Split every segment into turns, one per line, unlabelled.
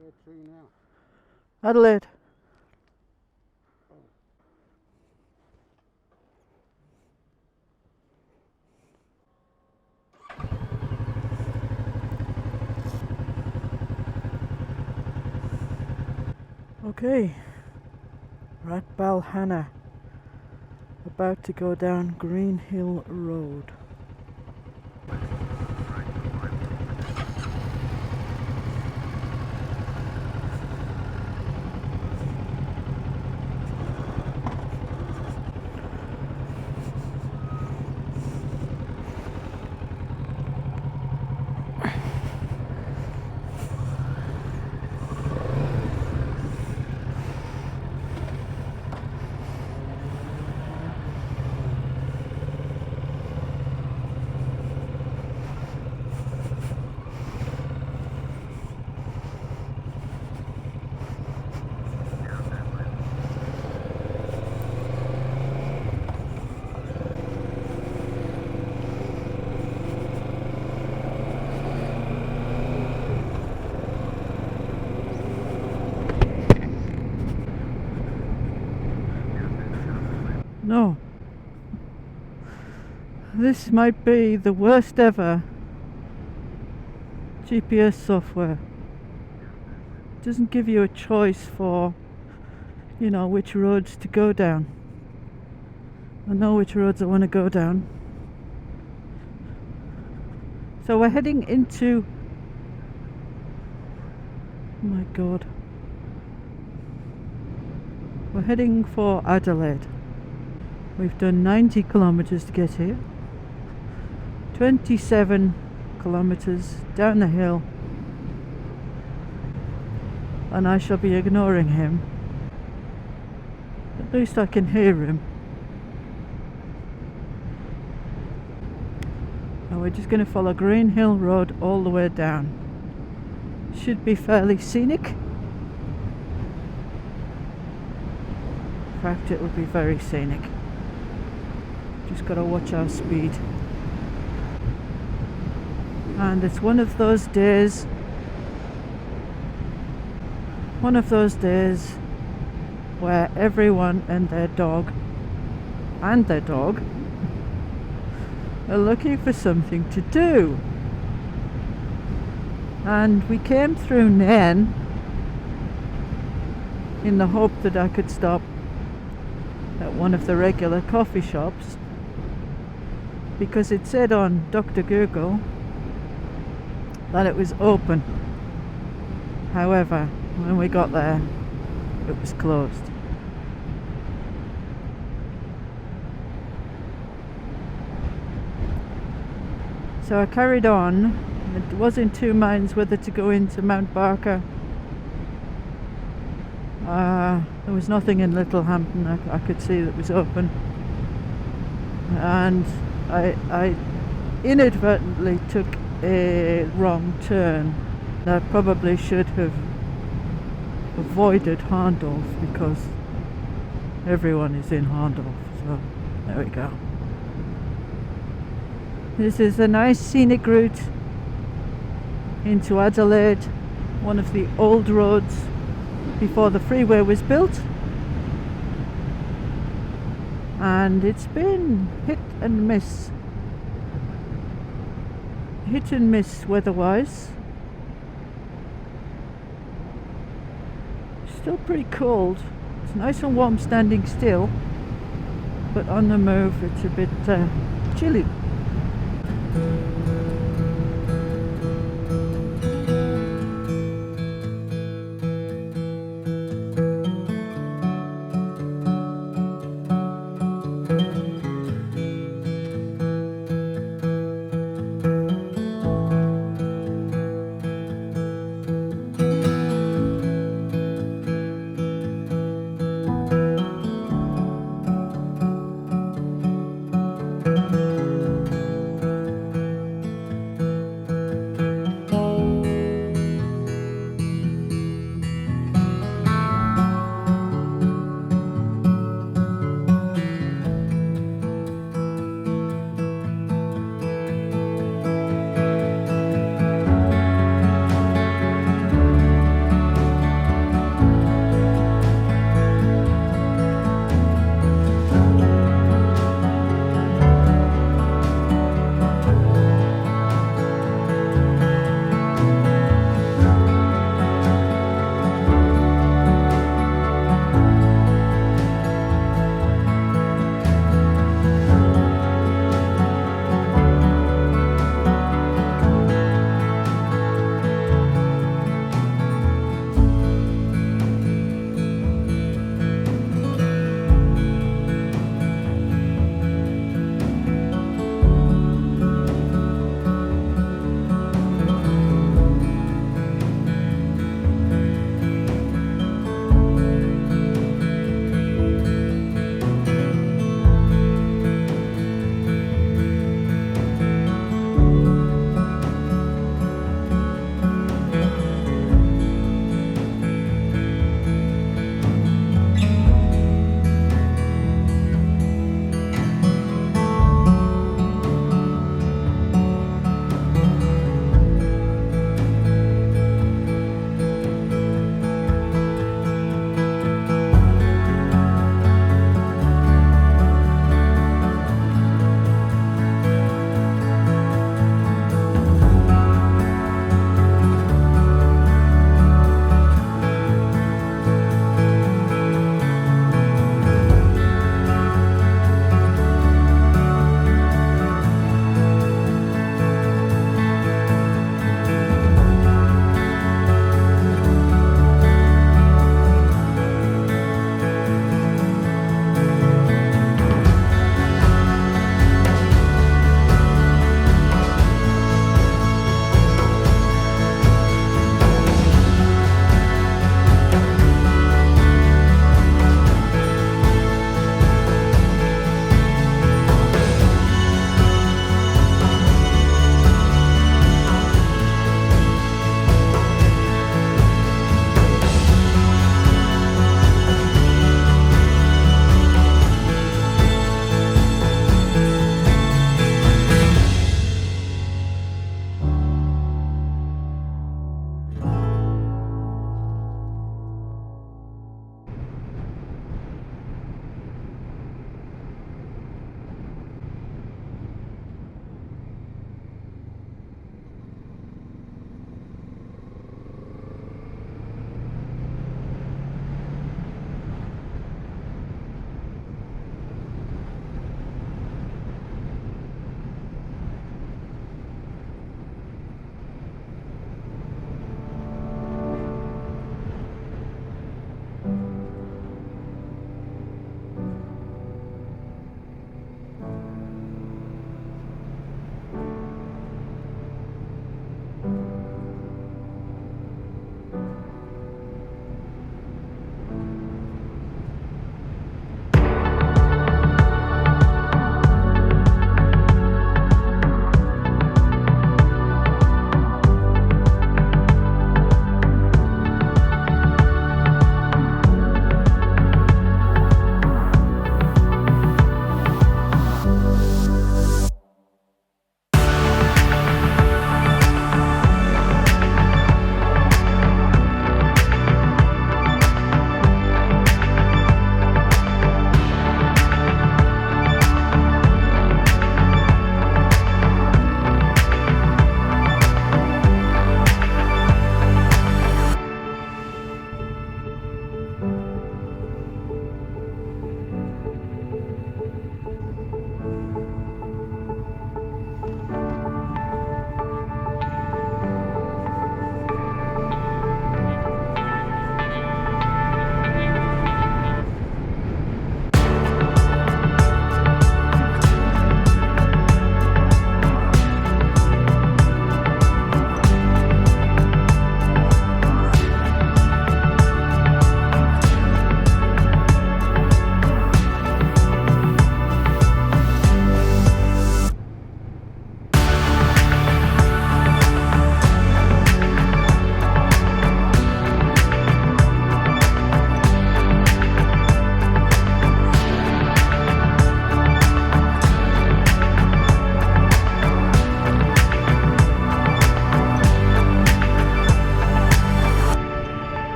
Where to now?
Adelaide. Okay, we're at Balhana, about to go down Greenhill Road. No, this might be the worst ever GPS software. It doesn't give you a choice for, you know, which roads to go down. I know which roads I want to go down. So we're heading into, oh my god, we're heading for Adelaide. We've done 90 kilometres to get here, 27 kilometres down the hill, and I shall be ignoring him. At least I can hear him. And we're just going to follow Greenhill Road all the way down. Should be fairly scenic. In fact, it will be very scenic. Just got to watch our speed. And it's one of those days where everyone and their dog are looking for something to do. And we came through Nairn in the hope that I could stop at one of the regular coffee shops, because it said on Dr. Google that it was open. However, when we got there, it was closed. So I carried on. It was in two minds whether to go into Mount Barker. There was nothing in Littlehampton I could see that was open, and I inadvertently took a wrong turn. I probably should have avoided Harndorf, because everyone is in Harndorf. So there we go. This is a nice scenic route into Adelaide, one of the old roads before the freeway was built, and it's been hit and miss weather-wise. Still pretty cold. It's nice and warm standing still, but on the move it's a bit chilly.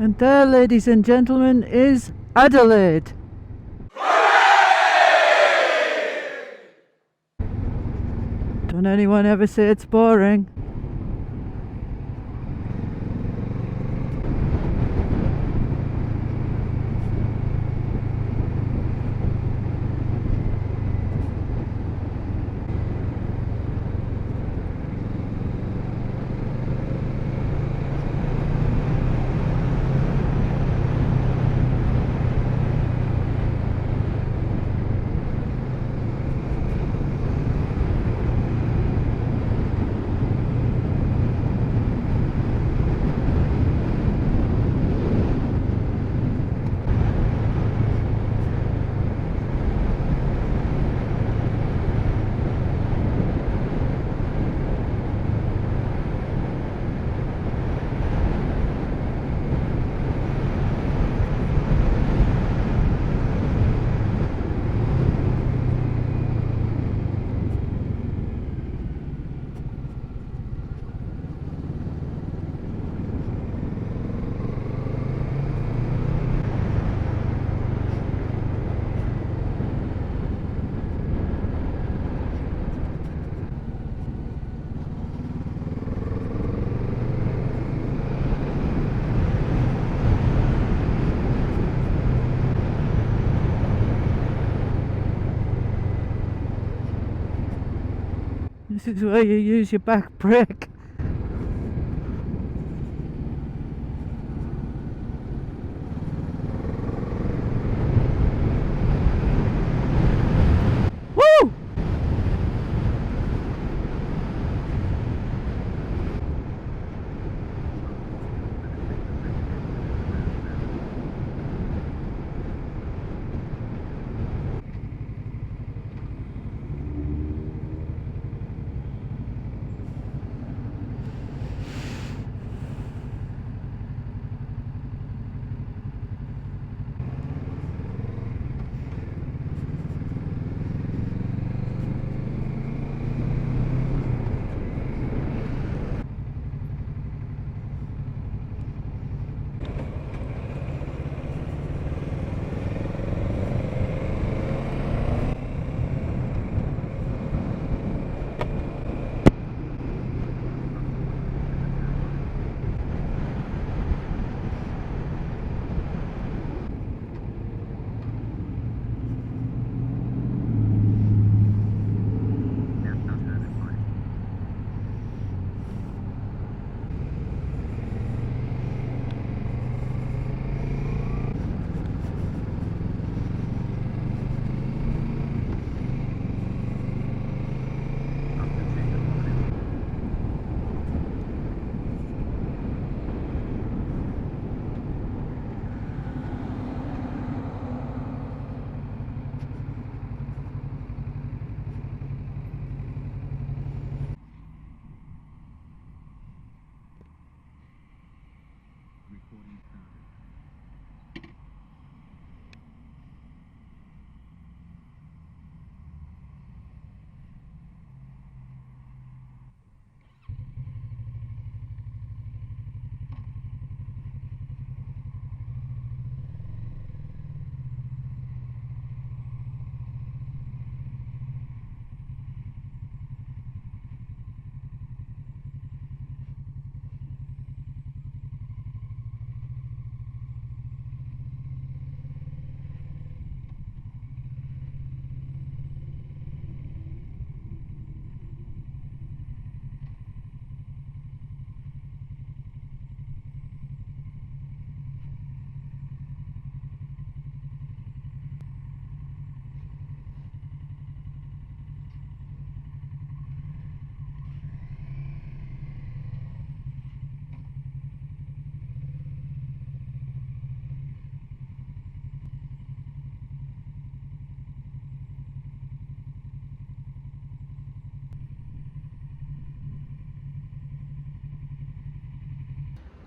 And there, ladies and gentlemen, is Adelaide. Don't anyone ever say it's boring. This is where you use your back brake. Woo!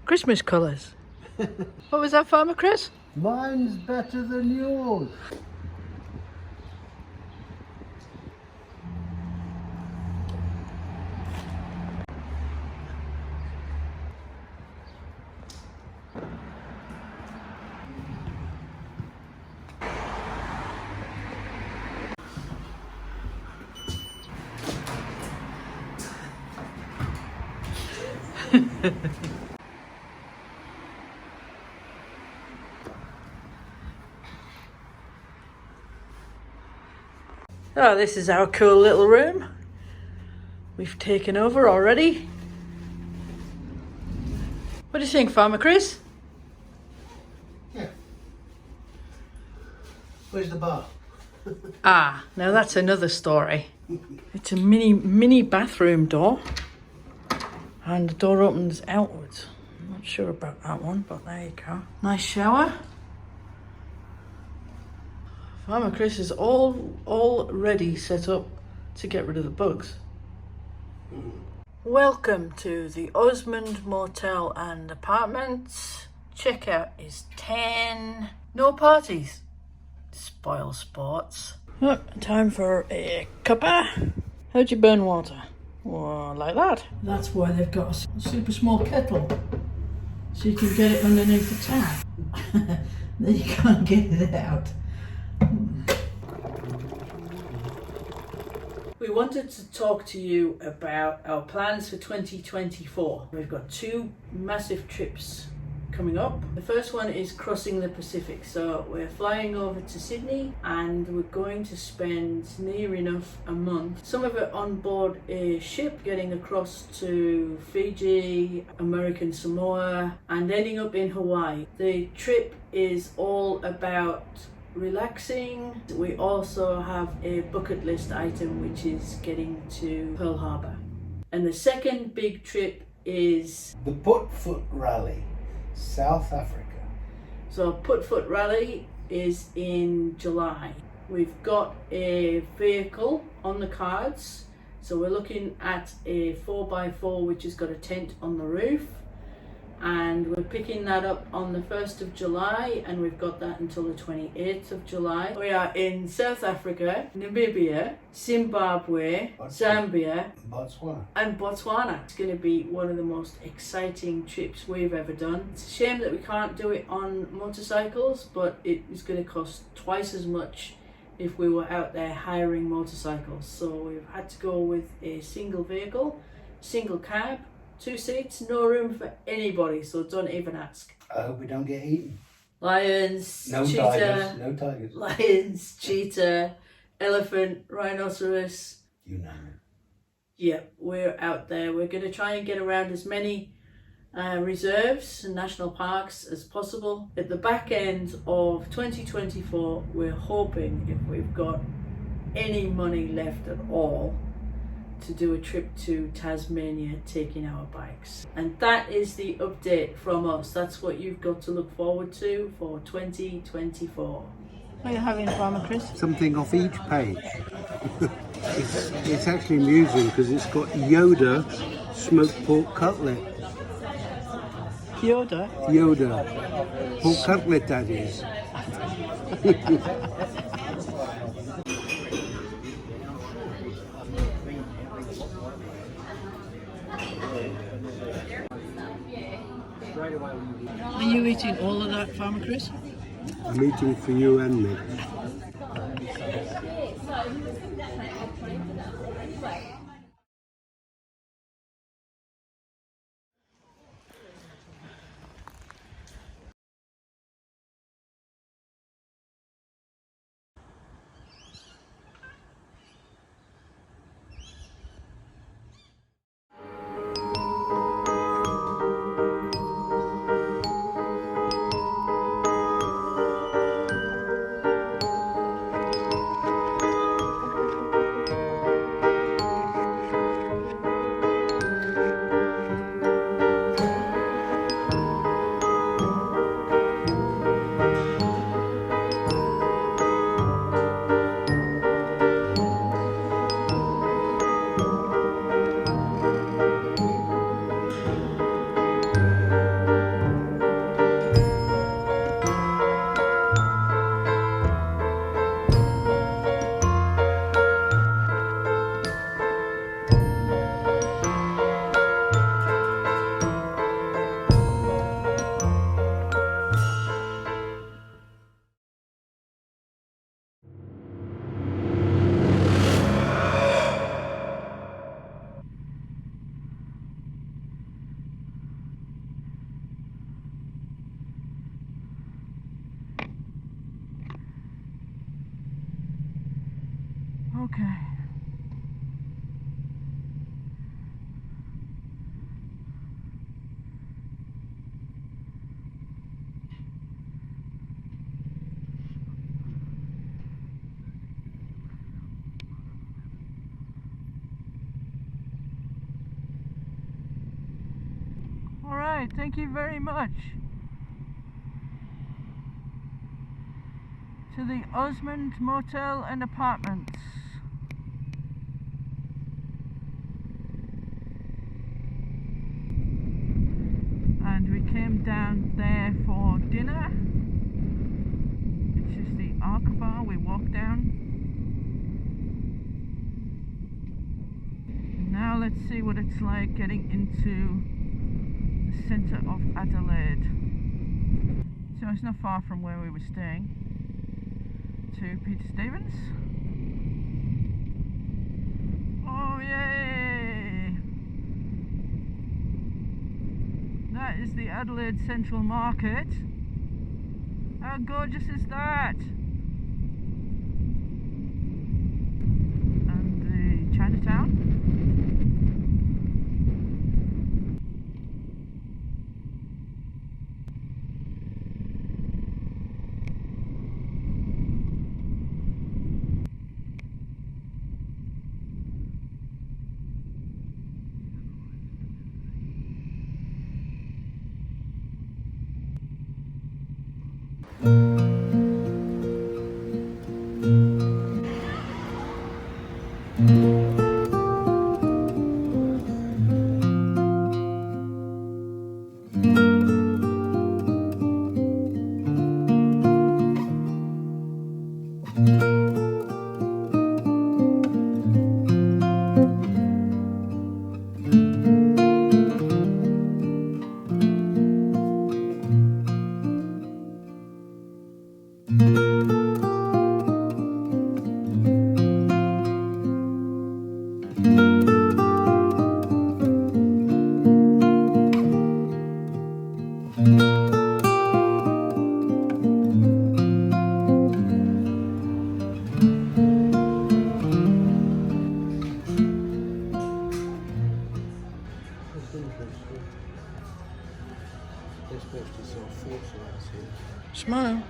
Christmas colours. What was that, Farmer Chris?
Mine's better than yours.
Oh, this is our cool little room. We've taken over already. What do you think, Farmer Chris?
Yeah. Where's the bar?
Ah, now that's another story. It's a mini bathroom door. And the door opens outwards. I'm not sure about that one, but there you go. Nice shower. Farmer Chris is already set up to get rid of the bugs. Welcome to the Osmond Motel and Apartments. Checkout is 10. No parties. Spoil sports. Oh, time for a cuppa. How'd you burn water? Well, like that. That's why they've got a super small kettle. So you can get it underneath the tap. Then you can't get it out. We wanted to talk to you about our plans for 2024. We've got 2 massive trips coming up. The first one is crossing the Pacific. So we're flying over to Sydney and we're going to spend near enough a month. Some of it on board a ship, getting across to Fiji, American Samoa, and ending up in Hawaii. The trip is all about relaxing. We also have a bucket list item, which is getting to Pearl Harbor. And the second big trip is
the Put-Foot Rally, South Africa.
So Put-Foot Rally is in July. We've got a vehicle on the cards. So we're looking at a 4x4 which has got a tent on the roof. And we're picking that up on the 1st of July, and we've got that until the 28th of July. We are in South Africa, Namibia, Zimbabwe, Zambia, and Botswana. It's going to be one of the most exciting trips we've ever done. It's a shame that we can't do it on motorcycles, but it is going to cost twice as much if we were out there hiring motorcycles. So we've had to go with a single vehicle, single cab, 2 seats, no room for anybody, so don't even ask.
I hope we don't get eaten.
Lions,
no
cheetah,
tigers, no tigers.
lions, cheetah, elephant, rhinoceros.
You name it.
Yeah, we're out there. We're going to try and get around as many reserves and national parks as possible. At the back end of 2024, we're hoping, if we've got any money left at all, to do a trip to Tasmania taking our bikes. And that is the update from us. That's what you've got to look forward to for 2024. What are you having, Farmer Chris?
Something off each page. it's actually amusing because it's got Yoda smoked pork cutlet.
Yoda?
Yoda. Pork cutlet, that is.
Are you eating all of that, Farmer Chris?
I'm eating for you and me.
Alright, thank you very much. To the Osmond Motel and Apartments. And we came down there for dinner. It's just the Arca Bar we walked down. Now let's see what it's like getting into the centre of Adelaide. So it's not far from where we were staying. To Peter Stevens. Oh yay! That is the Adelaide Central Market. How gorgeous is that? And the Chinatown.
They're supposed to sell force lights here.
Smile.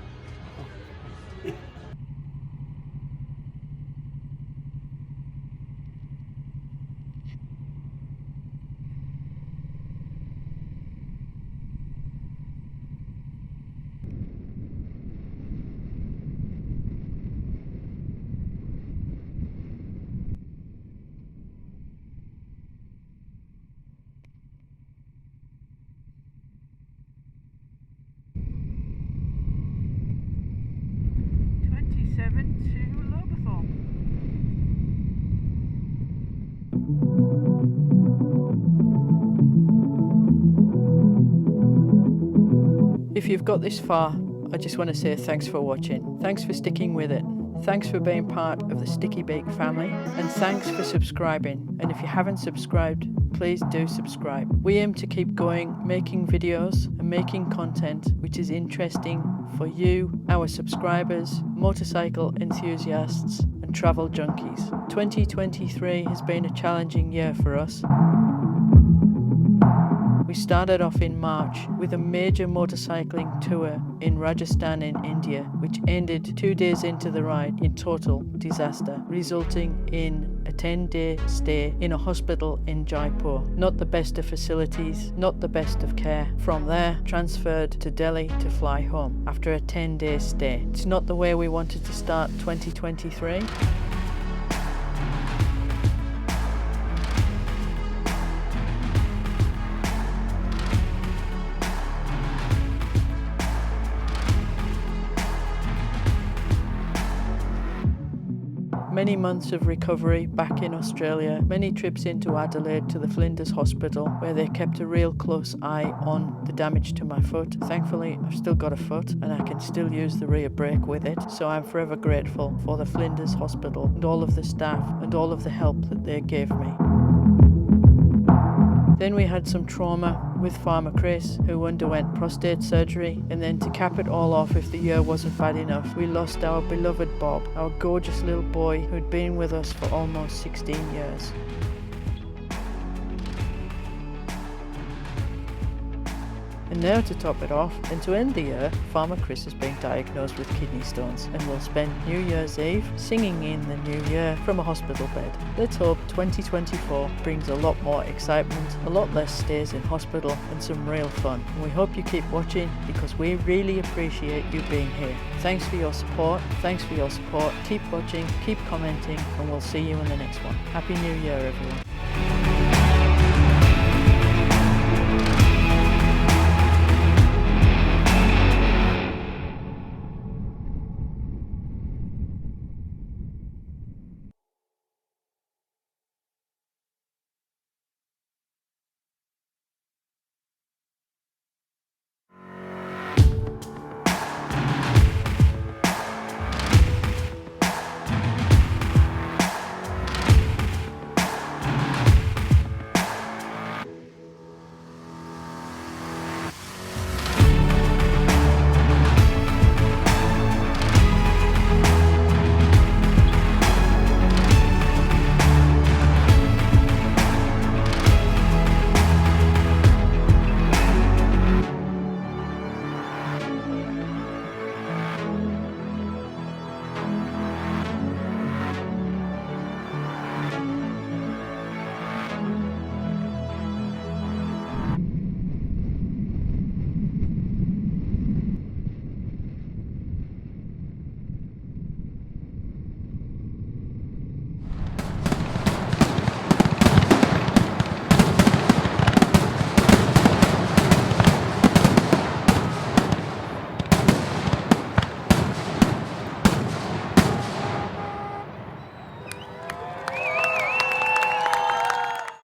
If you've got this far, I just want to say thanks for watching. Thanks for sticking with it. Thanks for being part of the Sticky Beak family. And thanks for subscribing. And if you haven't subscribed, please do subscribe. We aim to keep going, making videos and making content which is interesting for you, our subscribers, motorcycle enthusiasts and travel junkies. 2023 has been a challenging year for us. We started off in March with a major motorcycling tour in Rajasthan in India, which ended 2 days into the ride in total disaster, resulting in a 10-day stay in a hospital in Jaipur. Not the best of facilities, not the best of care. From there, transferred to Delhi to fly home after a 10-day stay. It's not the way we wanted to start 2023. Many months of recovery back in Australia, many trips into Adelaide to the Flinders Hospital where they kept a real close eye on the damage to my foot. Thankfully, I've still got a foot and I can still use the rear brake with it, so I'm forever grateful for the Flinders Hospital and all of the staff and all of the help that they gave me. Then we had some trauma with Farmer Chris, who underwent prostate surgery, and then to cap it all off, if the year wasn't bad enough, we lost our beloved Bob, our gorgeous little boy who'd been with us for almost 16 years. And now to top it off, and to end the year, Farmer Chris has been diagnosed with kidney stones and will spend New Year's Eve singing in the new year from a hospital bed. Let's hope 2024 brings a lot more excitement, a lot less stays in hospital, and some real fun. And we hope you keep watching because we really appreciate you being here. Thanks for your support. Keep watching, keep commenting, and we'll see you in the next one. Happy New Year, everyone.